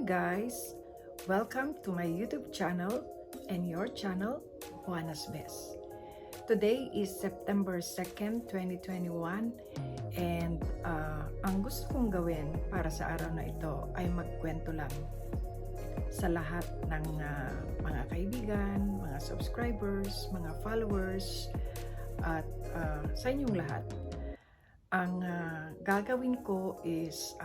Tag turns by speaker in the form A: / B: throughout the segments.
A: morning guys! Welcome to my YouTube channel and your channel, Juana's Best. Today is September 2nd, 2021 and ang gusto kong gawin para sa araw na ito ay magkwento lang sa lahat ng mga kaibigan, mga subscribers, mga followers at sa inyong lahat. Ang gagawin ko is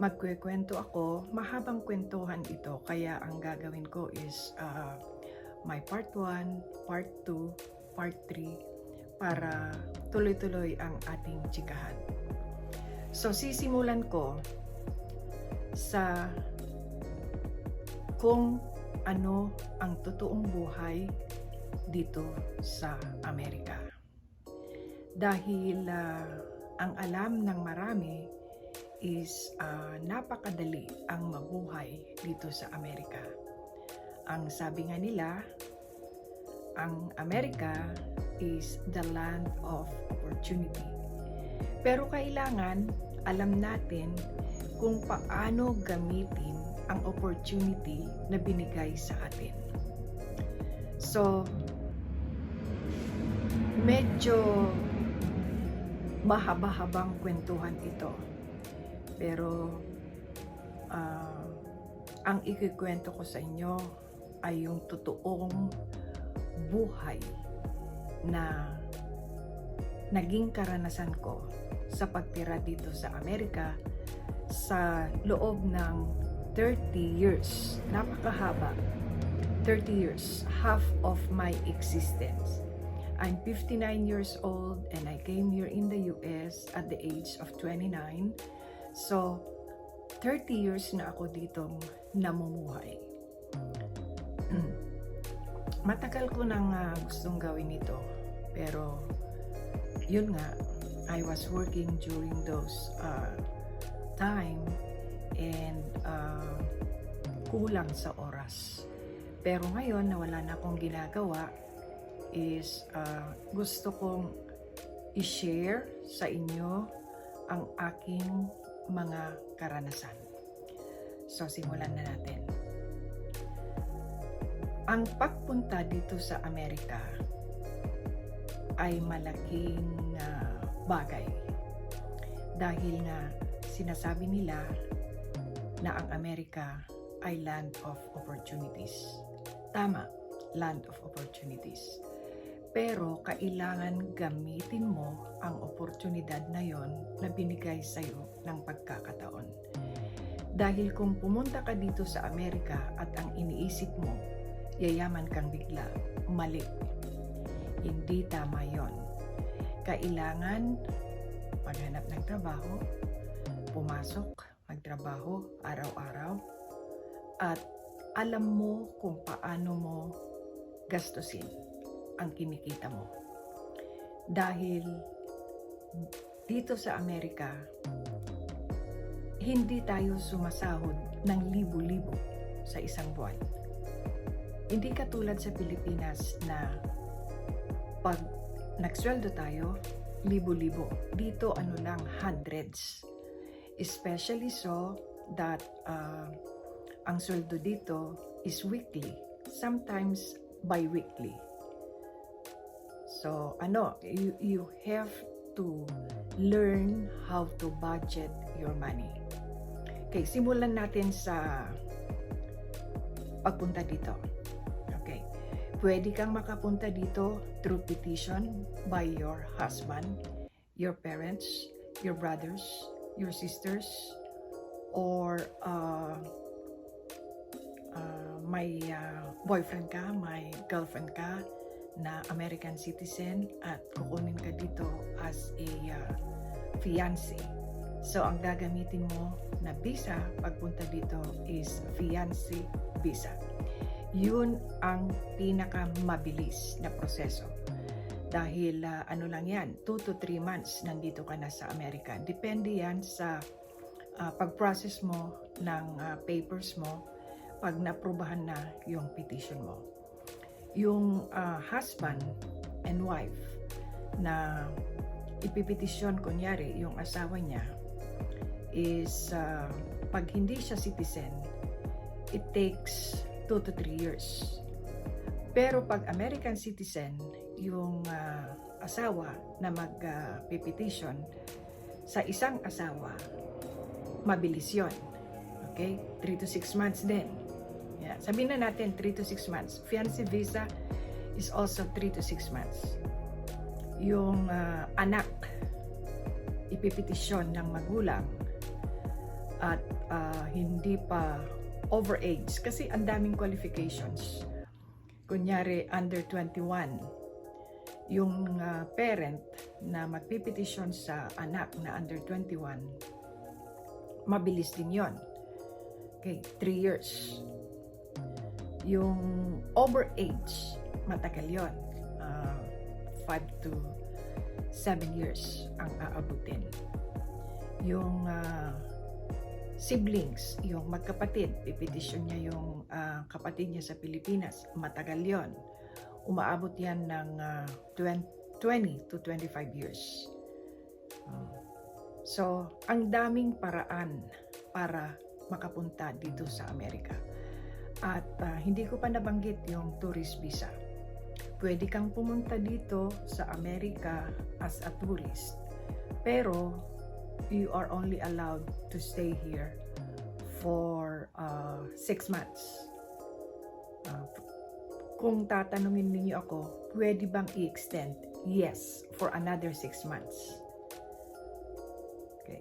A: magkukwento ako, mahabang kwentuhan ito, kaya ang gagawin ko is my part 1, part 2, part 3 para tuloy-tuloy ang ating chikahan. So sisimulan ko sa kung ano ang totoong buhay dito sa Amerika. Dahil ang alam ng marami is napakadali ang mabuhay dito sa Amerika. Ang sabi nga nila, ang Amerika is the land of opportunity. Pero kailangan alam natin kung paano gamitin ang opportunity na binigay sa atin. So, medyo mahaba-habang kwentuhan ito. Pero ang ikikwento ko sa inyo ay yung totoong buhay na naging karanasan ko sa pagtira dito sa Amerika sa loob ng 30 years. Napakahaba. 30 years, half of my existence. I'm 59 years old and I came here in the US at the age of 29. So, 30 years na ako ditong namumuhay. Matagal ko nang gustong gawin ito. Pero, yun nga, I was working during those time and kulang sa oras. Pero ngayon, na wala na akong ginagawa, is gusto kong i-share sa inyo ang aking mga karanasan. So, simulan na natin. Ang pagpunta dito sa Amerika ay malaking bagay. Dahil nga sinasabi nila na ang Amerika ay land of opportunities. Tama, land of opportunities. Pero kailangan gamitin mo ang oportunidad na yon na binigay sa'yo ng pagkakataon. Dahil kung pumunta ka dito sa Amerika at ang iniisip mo, yayaman kang bigla, mali. Hindi tama yon. Kailangan maghanap ng trabaho, pumasok, magtrabaho araw-araw, at alam mo kung paano mo gastusin ang kinikita mo. Dahil dito sa Amerika, hindi tayo sumasahod ng libo-libo sa isang buwan. Hindi katulad sa Pilipinas na pag nagsweldo tayo, libo-libo. Dito ano lang, hundreds. Especially so that ang sweldo dito is weekly, sometimes bi-weekly. So, you have to learn how to budget your money. Okay, simulan natin sa pagpunta dito. Okay, pwede kang makapunta dito through petition by your husband, your parents, your brothers, your sisters, or may boyfriend ka, may girlfriend ka na American citizen at kukunin ka dito as a fiancé. So, ang gagamitin mo na visa pagpunta dito is fiancé visa. Yun ang pinakamabilis na proseso. Dahil ano lang yan, 2 to 3 months nandito ka na sa Amerika. Depende yan sa pag-process mo ng papers mo pag naprubahan na yung petition mo. Yung husband and wife na ipipetisyon, kunyari yung asawa niya is pag hindi siya citizen, it takes 2 to 3 years. Pero pag American citizen, yung asawa na mag-petition sa isang asawa, mabilis yun. Okay? 3 to 6 months din. Yeah. Sabihin na natin 3 to 6 months. Fiancé visa is also 3 to 6 months. Yung anak, ipipetisyon ng magulang at hindi pa overage kasi ang daming qualifications. Kunyari, under 21, yung parent na magpipetisyon sa anak na under 21, mabilis din yon. Okay, 3 years. Yung overage, matagal yon. 5 to 7 years ang aabutin. Yung siblings, yung magkapatid, pipetisyon niya yung kapatid niya sa Pilipinas, matagal yon. Umaabot yan ng 20 to 25 years. So, ang daming paraan para makapunta dito sa Amerika. At hindi ko pa nabanggit yung tourist visa. Pwede kang pumunta dito sa Amerika as a tourist. Pero, you are only allowed to stay here for 6 months. Kung tatanungin ninyo ako, pwede bang i-extend? Yes, for another 6 months. Okay.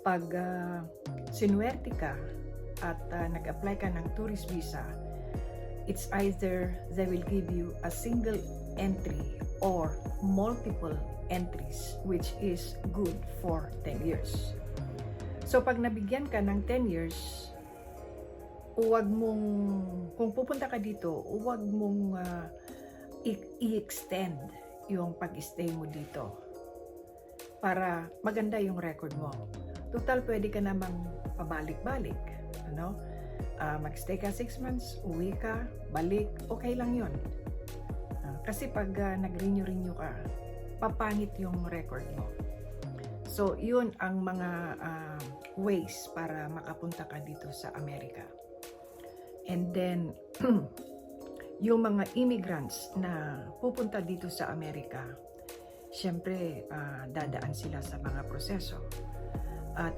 A: Pag sinuwerte ka at nag-apply ka ng tourist visa, it's either they will give you a single entry or multiple entries, which is good for 10 years. So pag nabigyan ka ng 10 years, huwag mong, kung pupunta ka dito, huwag mong i-extend yung pag-stay mo dito para maganda yung record mo. Total, pwede ka namang pabalik-balik. Ano? Mag-stay ka 6 months, uwi ka, balik, okay lang yun. Kasi pag nag-renew ka, papangit yung record mo. So, yun ang mga ways para makapunta ka dito sa Amerika. And then, yung mga immigrants na pupunta dito sa Amerika, syempre, dadaan sila sa mga proseso. At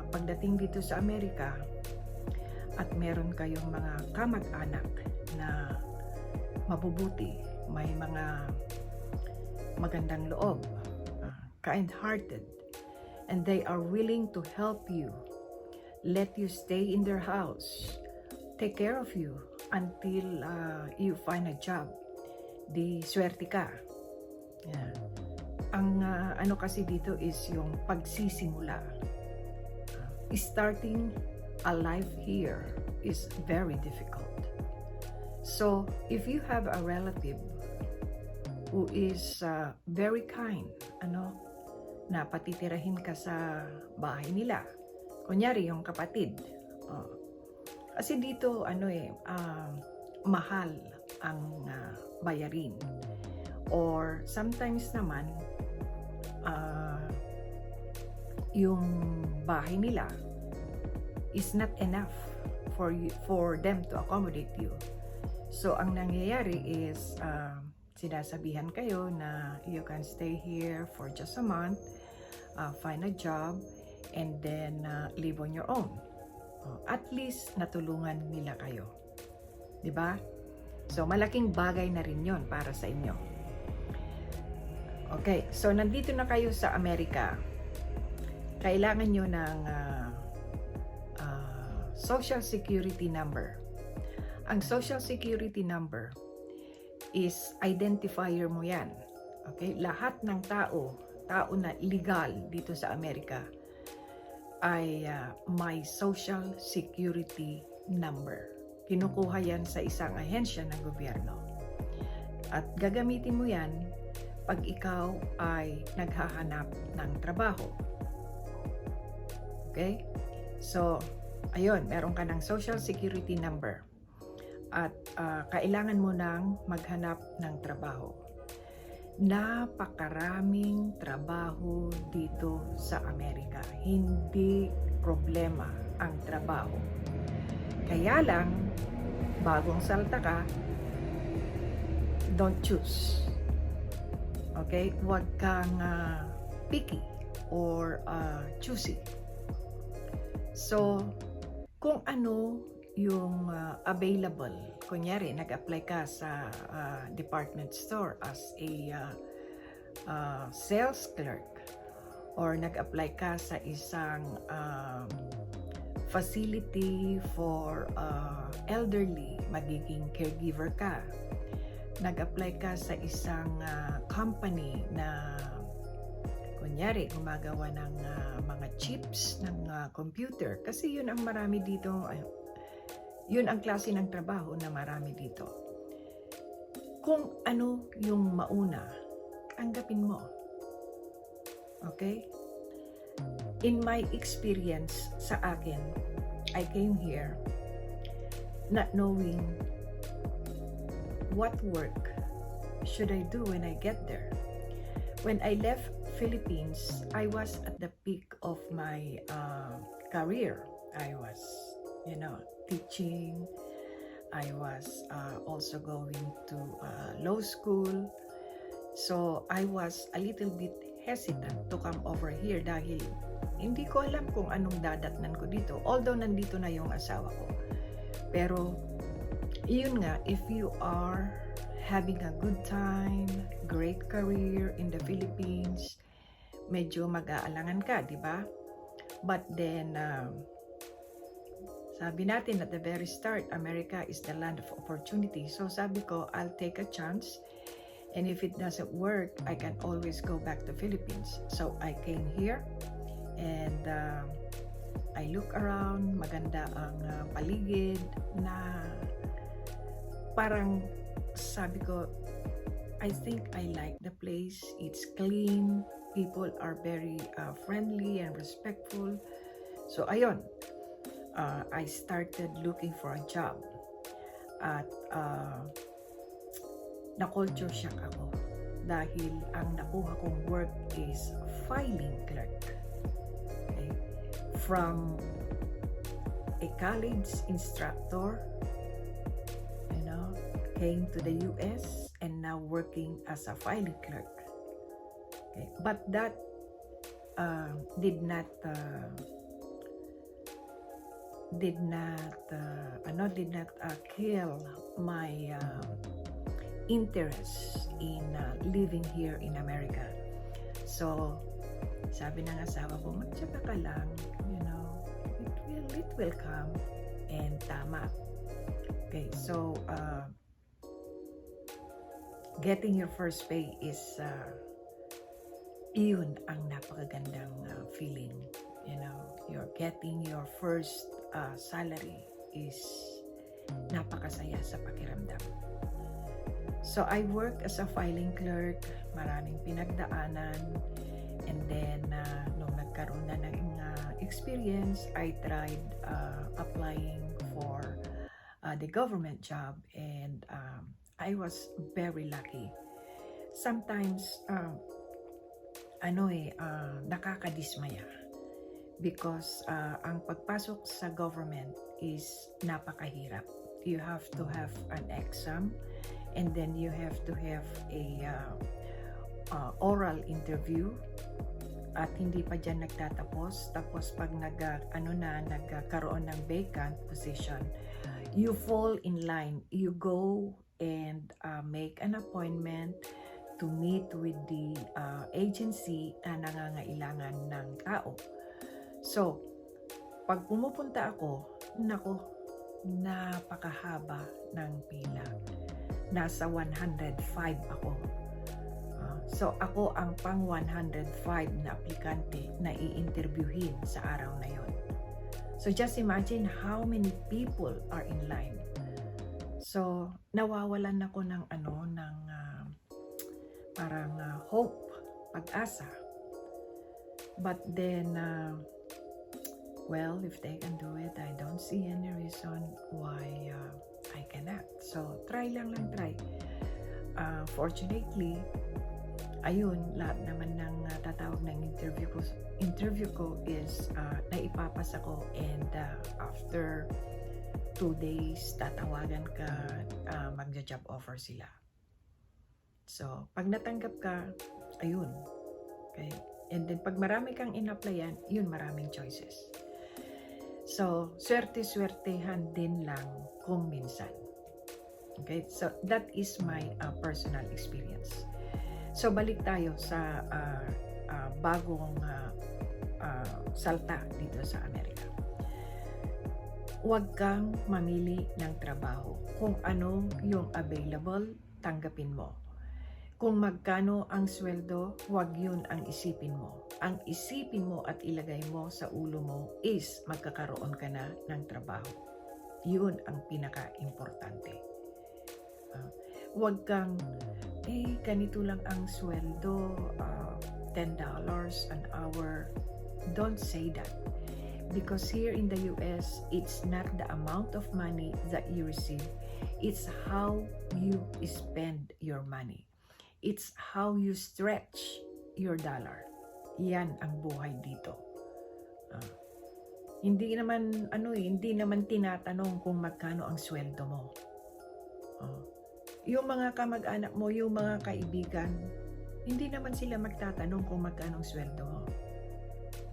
A: pagdating dito sa Amerika, at meron kayong mga kamag-anak na mabubuti, may mga magandang loob, kind-hearted, and they are willing to help you, let you stay in their house, take care of you until you find a job. Di swerte ka. Yeah. Ang ano kasi dito is yung pagsisimula. Starting a life here is very difficult. So, if you have a relative who is very kind, na patitirahin ka sa bahay nila. Kunyari, yung kapatid. Kasi dito, mahal ang bayarin. Or sometimes naman, yung bahay nila is not enough for them to accommodate you. So, ang nangyayari is, sinasabihan kayo na you can stay here for just a month, find a job, and then live on your own. At least, natulungan nila kayo. Diba? So, malaking bagay na rin yon para sa inyo. Okay, so nandito na kayo sa Amerika. Kailangan nyo ng Social Security number. Ang Social Security number is identifier mo yan. Okay? Lahat ng tao na legal dito sa Amerika ay may Social Security number. Kinukuha yan sa isang ahensya ng gobyerno. At gagamitin mo yan pag ikaw ay naghahanap ng trabaho. Okay? So, ayun, meron ka ng Social Security number. At kailangan mo nang maghanap ng trabaho. Napakaraming trabaho dito sa Amerika. Hindi problema ang trabaho. Kaya lang, bagong salta ka, don't choose. Okay? Huwag kang picky or choosy. So, kung ano yung available, kunyari, nag-apply ka sa department store as a sales clerk, or nag-apply ka sa isang facility for elderly, magiging caregiver ka. Nag-apply ka sa isang company na kunyari gumagawa ng mga chips ng computer, kasi yun ang marami dito, yun ang klase ng trabaho na marami dito. Kung ano yung mauna, tanggapin mo. Okay? In my experience sa akin, I came here not knowing what work should I do when I get there. When I left Philippines, I was at the peak of my career. I was, teaching. I was also going to law school. So I was a little bit hesitant to come over here dahil hindi ko alam kung anong dadatnan ko dito. Although nandito na yung asawa ko. Pero yun nga, if you are having a good time, great career in the Philippines, medyo mag-aalangan ka, di ba? But then, sabi natin at the very start, America is the land of opportunity. So sabi ko, I'll take a chance. And if it doesn't work, I can always go back to Philippines. So I came here and I look around, maganda ang paligid na parang sabi ko, I think I like the place. It's clean. People are very friendly and respectful. So ayun, I started looking for a job. At na-culture shock ako dahil ang nakuha kong work is filing clerk. Okay? From a college instructor, came to the US and now working as a filing clerk. Okay. But that did not kill my interest in living here in America. So sabi ng asawa ko, magtsaga ka lang, it will come. And tama. Okay, so getting your first pay is yun ang napakagandang feeling. You're getting your first salary is napakasaya sa pakiramdam. So I work as a filing clerk, maraming pinagdaanan, and then nung nagkaroon na ng experience, I tried applying for the government job, and I was very lucky. Sometimes nakakadismaya because ang pagpasok sa government is napakahirap. You have to have an exam, and then you have to have a oral interview, at hindi pa dyan nagtatapos. Tapos pag nagkaroon ng vacant position, you fall in line. You go and make an appointment to meet with the agency na nangangailangan ng tao. So, pag pumupunta ako, napakahaba ng pila. Nasa 105 ako. So, ako ang pang 105 na aplikante na i-interviewin sa araw na yon. So, just imagine how many people are in line. So, nawawalan ako ng parang hope, pag-asa. But then, well, if they can do it, I don't see any reason why I cannot. So, try lang. Fortunately, ayun, lahat naman ng tatawag ng interview ko is naipapasa ko, and after 2 days tatawagan ka, magja-job offer sila. So pag natanggap ka, ayun, okay, and then pag marami kang in-applyan, yun, maraming choices. So swerte-swertehan din lang kung minsan. Okay, so that is my personal experience. So balik tayo sa bagong salta dito sa Amerika. Huwag kang mamili ng trabaho. Kung ano yung available, tanggapin mo. Kung magkano ang sweldo, huwag yun ang isipin mo. Ang isipin mo at ilagay mo sa ulo mo is magkakaroon ka na ng trabaho. Yun ang pinaka-importante. Huwag kang, ganito lang ang sweldo, $10 an hour. Don't say that. Because here in the US, it's not the amount of money that you receive. It's how you spend your money. It's how you stretch your dollar. Yan ang buhay dito. Hindi naman tinatanong kung magkano ang sweldo mo. Yung mga kamag-anak mo, yung mga kaibigan, hindi naman sila magtatanong kung magkano ang sweldo mo.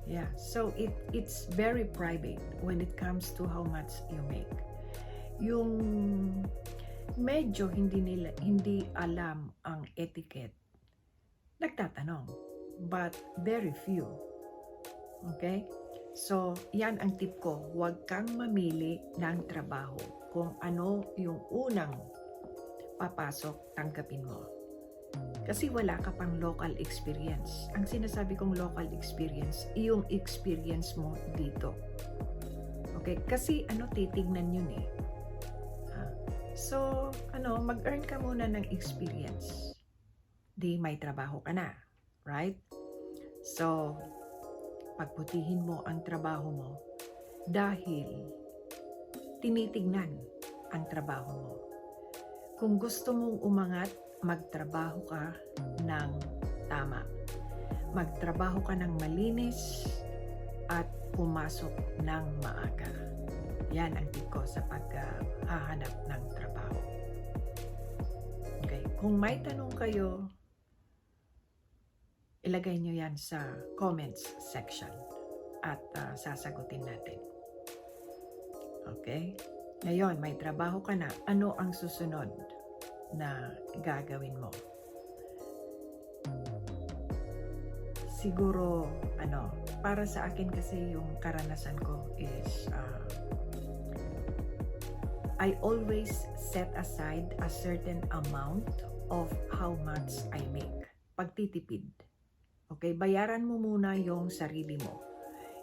A: Yeah, so it's very private when it comes to how much you make. Yung medyo hindi alam ang etiquette, nagtatanong, but very few. Okay? So, yan ang tip ko. Huwag kang mamili ng trabaho. Kung ano yung unang papasok, tanggapin mo. Kasi wala ka pang local experience. Ang sinasabi kong local experience, yung experience mo dito. Okay? Kasi titignan yun eh. So, mag-earn ka muna ng experience. Di may trabaho ka na. Right? So, pagputihin mo ang trabaho mo dahil tinitignan ang trabaho mo. Kung gusto mong umangat, magtrabaho ka ng tama. Magtrabaho ka ng malinis at pumasok ng maaga. Yan ang tip ko sa paghahanap ng trabaho. Okay. Kung may tanong kayo, ilagay nyo yan sa comments section at sasagutin natin. Okay? Ngayon, may trabaho ka na. Ano ang susunod na gagawin mo? Siguro, para sa akin kasi yung karanasan ko is I always set aside a certain amount of how much I make. Pagtitipid. Okay? Bayaran mo muna yung sarili mo.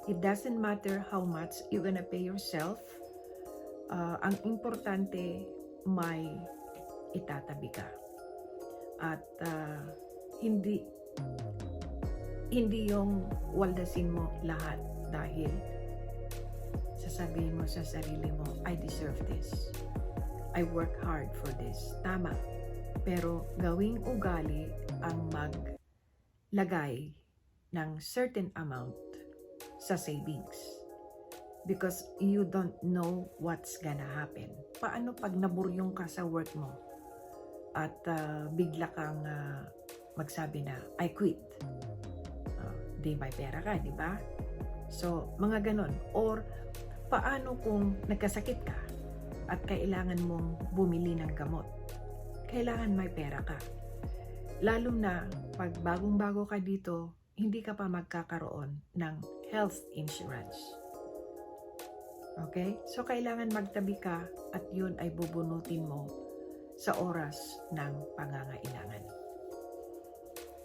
A: It doesn't matter how much you're gonna pay yourself. Ang importante, may itatabi ka. At hindi yung waldasin mo lahat dahil sasabihin mo sa sarili mo, I deserve this. I work hard for this. Tama. Pero gawing ugali ang maglagay ng certain amount sa savings. Because you don't know what's gonna happen. Paano pag naburyong ka sa work mo at bigla kang magsabi na, I quit. Di may pera ka, di ba? So, mga ganon. Or, paano kung nagkasakit ka at kailangan mong bumili ng gamot? Kailangan may pera ka. Lalo na pag bagong-bago ka dito, hindi ka pa magkakaroon ng health insurance. Okay? So, kailangan magtabi ka at yun ay bubunutin mo sa oras ng pangangailangan.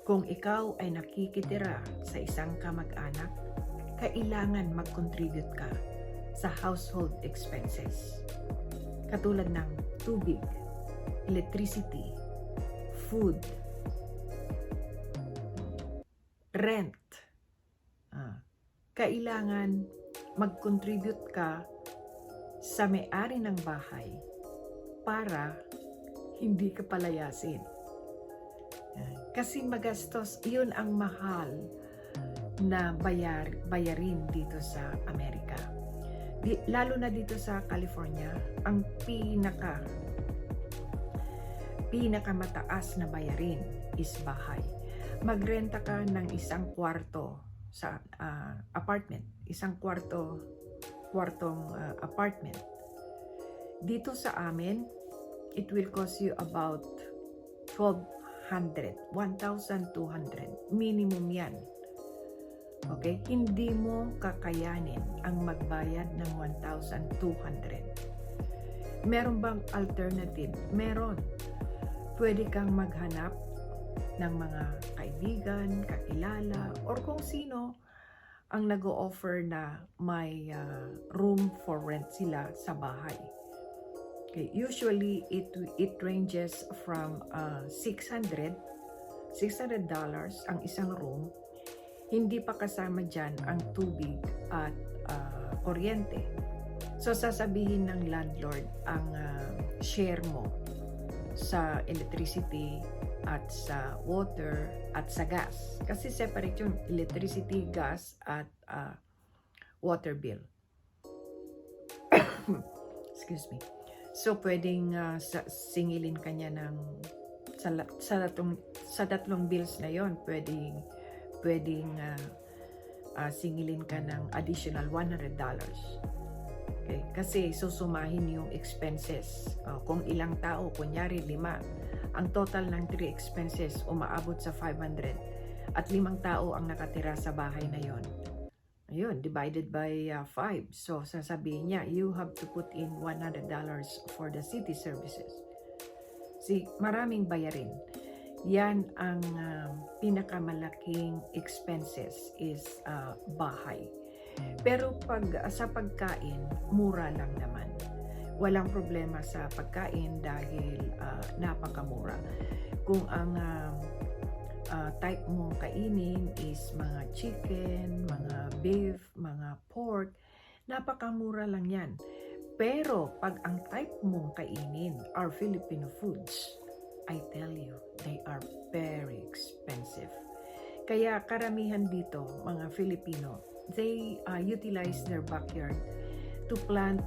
A: Kung ikaw ay nakikitira sa isang kamag-anak, kailangan mag-contribute ka sa household expenses. Katulad ng tubig, electricity, food, rent. Kailangan mag-contribute ka sa may-ari ng bahay para hindi ka palayasin. Kasi magastos, yun ang mahal na bayarin dito sa Amerika. Lalo na dito sa California, ang pinakamataas na bayarin is bahay. Magrenta ka ng isang kwarto sa apartment, kwartong apartment. Dito sa amin, it will cost you about 1,200 minimum yan. Okay? Hindi mo kakayanin ang magbayad ng 1,200. Meron bang alternative? Meron. Pwede kang maghanap ng mga kaibigan, kakilala, or kung sino ang nag-o-offer na may room for rent sila sa bahay. Okay, usually it ranges from $600 ang isang room. Hindi pa kasama dyan ang tubig at kuryente. So sasabihin ng landlord ang share mo sa electricity at sa water at sa gas. Kasi separate yung electricity, gas at water bill. Excuse me. So pwedeng singilin kanya ng sa tatlong bills na yon, pwedeng singilin ka ng additional $100. Okay? Kasi susumahin yung expenses. Kung ilang tao, kunyari 5, ang total ng 3 expenses umaabot sa 500 at 5 tao ang nakatira sa bahay na yon. Ayun, divided by 5. So, sasabihin niya, you have to put in $100 for the city services. See, maraming bayarin. Yan ang pinakamalaking expenses is bahay. Pero pag sa pagkain, mura lang naman. Walang problema sa pagkain dahil napakamura. Kung ang type mong kainin is mga chicken, mga beef, mga pork, napakamura lang yan. Pero pag ang type mong kainin are Filipino foods, I tell you, they are very expensive. Kaya karamihan dito, mga Filipino, they utilize their backyard to plant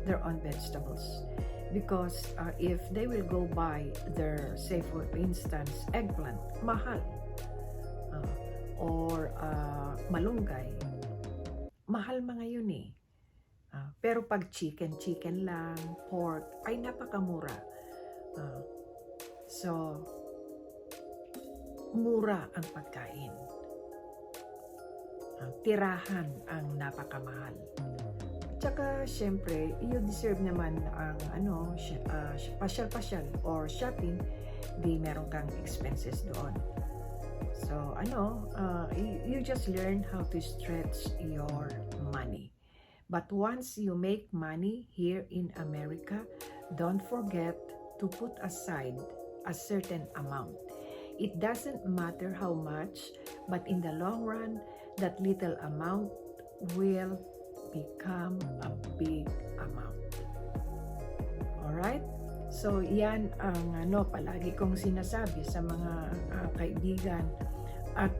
A: their own vegetables. Because if they will go buy their, say for instance, eggplant, mahal. Or malunggay, mahal mga yun eh. Pero pag chicken lang, pork, ay napakamura. So, mura ang pagkain. Tirahan ang napakamahal. Tsaka, syempre, you deserve naman ang pasyal-pasyal or shopping, di meron kang expenses doon. So, you just learn how to stretch your money. But once you make money here in America, don't forget to put aside a certain amount. It doesn't matter how much, but in the long run, that little amount will become a big amount. Alright? So, yan ang palagi kong sinasabi sa mga kaibigan at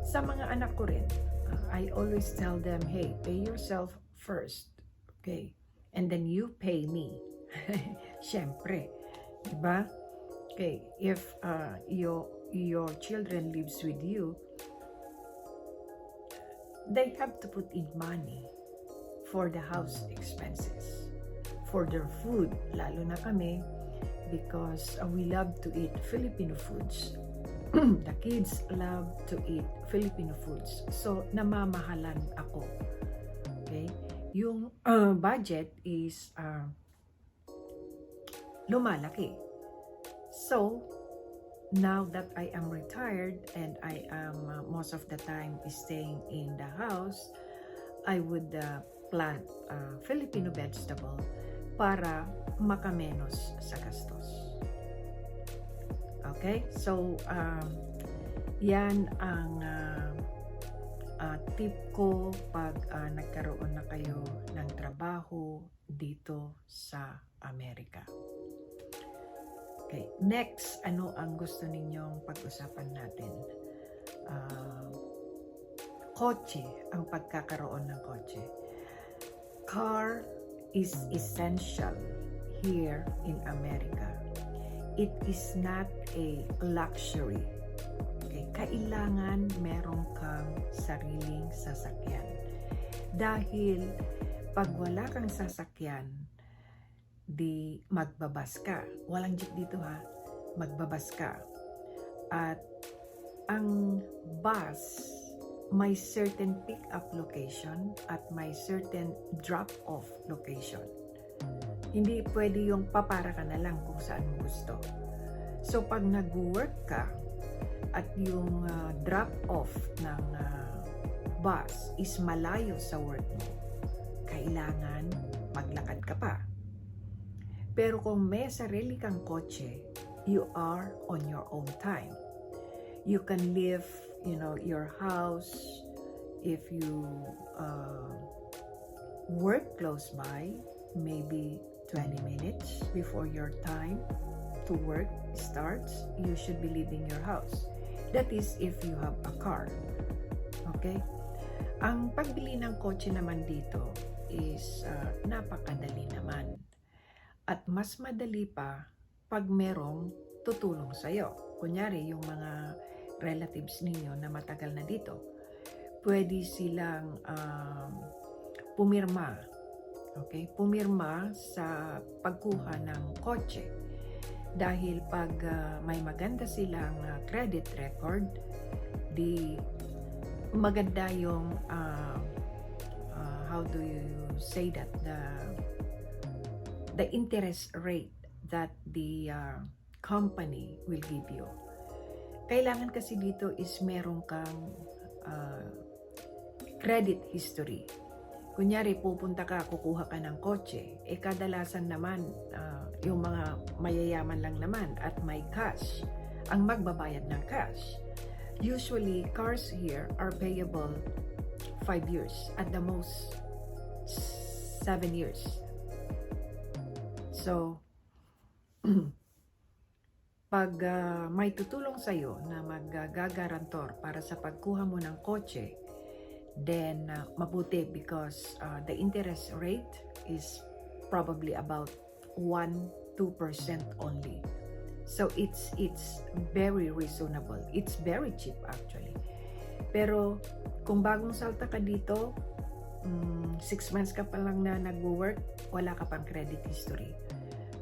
A: sa mga anak ko rin. I always tell them, hey, pay yourself first. Okay? And then you pay me. Siyempre. Diba? Okay, if your children lives with you, they have to put in money for the house expenses, for their food, lalo na kami, because we love to eat Filipino foods. The kids love to eat Filipino foods. So, namamahalan ako. Okay? Yung budget is lumalaki. So, now that I am retired and I am most of the time staying in the house, I would plant Filipino vegetable para makamenos sa gastos. Okay? So, yan ang tip ko pag nagkaroon na kayo ng trabaho dito sa Amerika. Okay? Okay, next, ano ang gusto ninyong pag-usapan natin? Kotse, ang pagkakaroon ng kotse. Car is essential here in America. It is not a luxury. Okay, kailangan meron kang sariling sasakyan. Dahil pag wala kang sasakyan, di magbabas ka. Walang jeep dito ha. Magbabas ka. At ang bus may certain pick-up location at may certain drop-off location. Hindi pwede yung papara ka na lang kung saan mo gusto. So pag nag-work ka at yung drop-off ng bus is malayo sa work mo, kailangan maglakad ka pa. Pero kung may sarili kang kotse, you are on your own time. You can leave, your house if you work close by, maybe 20 minutes before your time to work starts, you should be leaving your house. That is if you have a car. Okay? Ang pagbili ng kotse naman dito is napakadali naman. At mas madali pa pag merong tutulong sa'yo. Kunyari, yung mga relatives ninyo na matagal na dito, pwede silang pumirma. Okay? Pumirma sa pagkuha ng kotse. Dahil pag may maganda silang credit record, di maganda yung how do you say that, the interest rate that the company will give you. Kailangan kasi dito is meron kang credit history. Kunyari, pupunta ka, kukuha ka ng kotse, kadalasan naman, yung mga mayayaman lang naman at may cash, ang magbabayad ng cash. Usually, cars here are payable 5 years, at the most 7 years. So, pag may tutulong sa'yo na mag-garantor para sa pagkuha mo ng kotse, then mabuti because the interest rate is probably about 1-2% only. So it's very reasonable. It's very cheap actually. Pero kung bagong salta ka dito, 6 months ka pa lang na nagwo-work, wala ka pang credit history.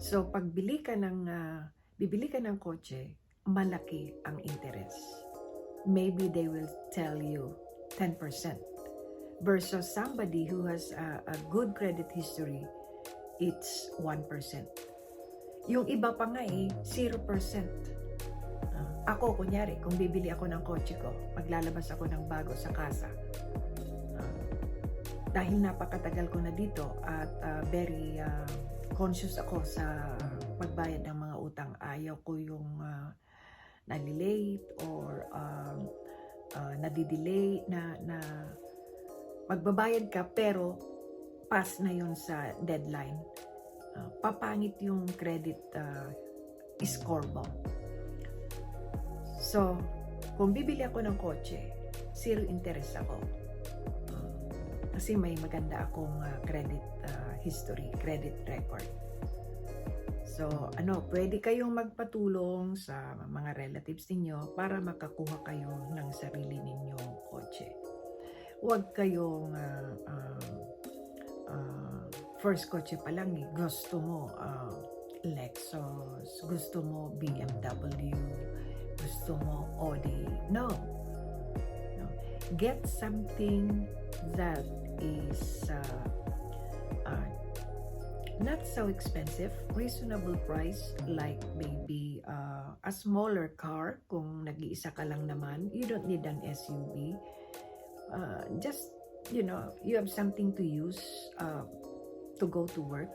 A: So pag bibili ka ng kotse, malaki ang interest. Maybe they will tell you 10% versus somebody who has a good credit history, it's 1%. Yung iba pa nga 0%. Ako, kunyari, kung bibili ako ng kotse ko, maglalabas ako ng bago sa kasa. Dahil napakatagal ko na dito at very conscious ako sa pagbayad ng mga utang. Ayaw ko yung nalilate or nadidelay na magbabayad ka pero pass na yun sa deadline. Papangit yung credit score mo. So, kung bibili ako ng kotse, 0 interest ako. Kasi may maganda akong credit history, credit record. So, pwede kayong magpatulong sa mga relatives ninyo para makakuha kayo ng sarili ninyong kotse. Huwag kayong first kotse pa lang, gusto mo Lexus, gusto mo BMW, gusto mo Audi. No. Get something that is not so expensive, reasonable price, like maybe a smaller car kung nag-iisa ka lang naman. You don't need an SUV. Just, you have something to use to go to work,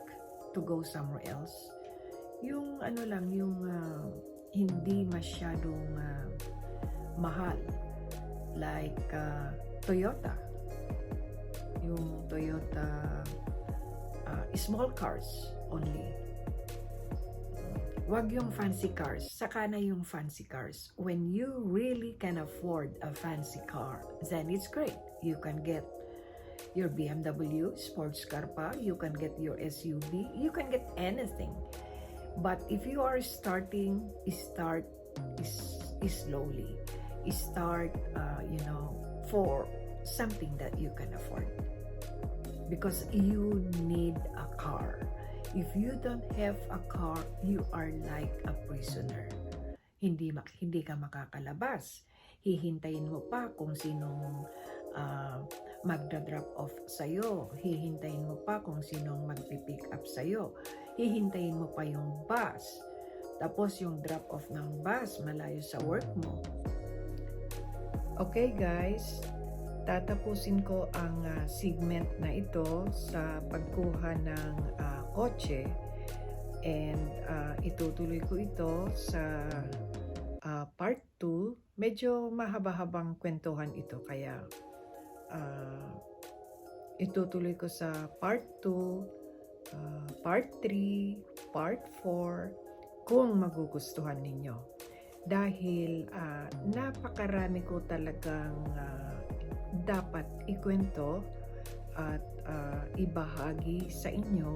A: to go somewhere else. Yung yung hindi masyadong mahal, like Toyota. Yung Toyota small cars only. Wag yung fancy cars, saka na yung fancy cars. When you really can afford a fancy car, then it's great. You can get your BMW sports car pa, you can get your SUV, you can get anything. But if you are starting, start slowly. Start, for something that you can afford. Because you need a car. If you don't have a car, you are like a prisoner. Hindi ka makakalabas. Hihintayin mo pa kung sinong magda-drop off sa'yo. Hihintayin mo pa kung sinong magpipick up sa'yo. Hihintayin mo pa yung bus. Tapos yung drop off ng bus malayo sa work mo. Okay guys, tatapusin ko ang segment na ito sa pagkuha ng kotse, and itutuloy ko ito sa part 2. Medyo mahaba-habang kwentuhan ito, kaya itutuloy ko sa part 2, part 3, part 4 kung magugustuhan ninyo. Dahil napakarami ko talagang dapat ikwento at ibahagi sa inyo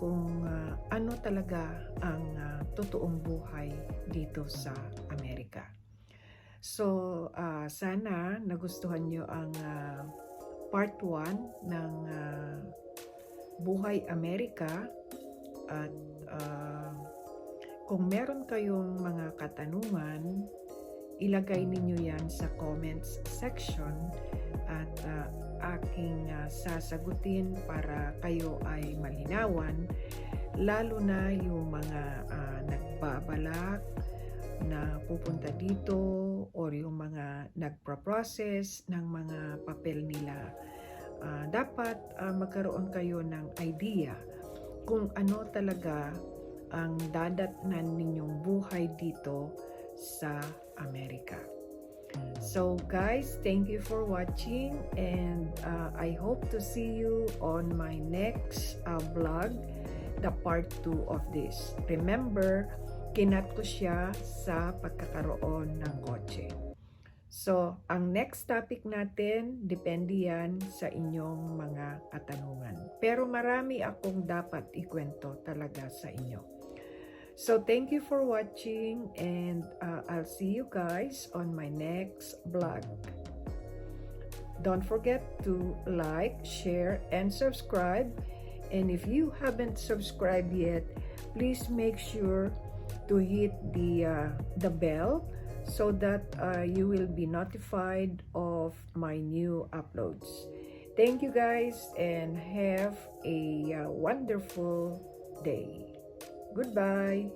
A: kung ano talaga ang totoong buhay dito sa Amerika. So, sana nagustuhan nyo ang part 1 ng Buhay Amerika, at kung meron kayong mga katanungan, ilagay ninyo yan sa comments section at aking sasagutin para kayo ay malinawan, lalo na yung mga nagbabalak na pupunta dito or yung mga nagpa-process ng mga papel nila. Dapat magkaroon kayo ng idea kung ano talaga ang dadatnan ninyong buhay dito sa Amerika. So guys, thank you for watching, and I hope to see you on my next vlog, the part 2 of this. Remember, kinat ko siya sa pagkakaroon ng kotse. So, ang next topic natin, depende yan sa inyong mga katanungan. Pero marami akong dapat ikwento talaga sa inyo. So, thank you for watching, and I'll see you guys on my next vlog. Don't forget to like, share, and subscribe. And if you haven't subscribed yet, please make sure to hit the bell so that you will be notified of my new uploads. Thank you guys, and have a wonderful day. Goodbye.